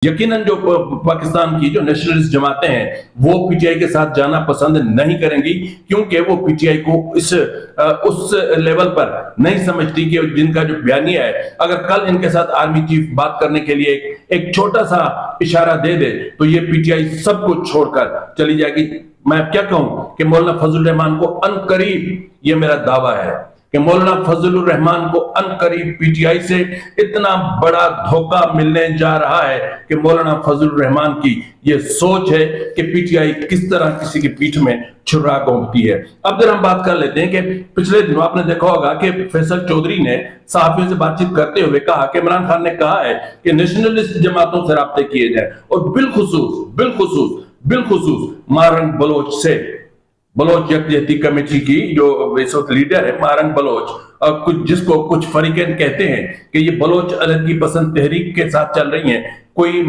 یقیناً جو پاکستان کی جو نیشنلسٹ جماعتیں ہیں وہ پی ٹی آئی کے ساتھ جانا پسند نہیں کریں گی، کیونکہ وہ پی ٹی آئی کو اس لیول پر نہیں سمجھتی کہ جن کا جو بیانیہ ہے، اگر کل ان کے ساتھ آرمی چیف بات کرنے کے لیے ایک چھوٹا سا اشارہ دے دے تو یہ پی ٹی آئی سب کو چھوڑ کر چلی جائے گی۔ میں کیا کہوں کہ مولانا فضل الرحمان کو ان قریب، یہ میرا دعویٰ ہے کہ مولانا فضل الرحمان کو ان قریب پی ٹی آئی سے اتنا بڑا دھوکہ ملنے جا رہا ہے کہ مولانا فضل الرحمان کی یہ سوچ ہے کہ پی ٹی آئی کس طرح کسی کی پیٹھ میں چھرا گھونپتی ہے۔ اب ہم بات کر لیتے ہیں کہ پچھلے دنوں آپ نے دیکھا ہوگا کہ فیصل چودھری نے صحافیوں سے بات چیت کرتے ہوئے کہا کہ عمران خان نے کہا ہے کہ نیشنلسٹ جماعتوں سے رابطے کیے جائیں، اور بالخصوص مارنگ بلوچ سے، بلوچ یکجہتی کمیٹی کی جو اس وقت لیڈر ہے مارنگ بلوچ، جس کو کچھ فریقین کہتے ہیں کہ یہ بلوچ علیحدگی پسند تحریک کے ساتھ چل رہی ہیں، کوئی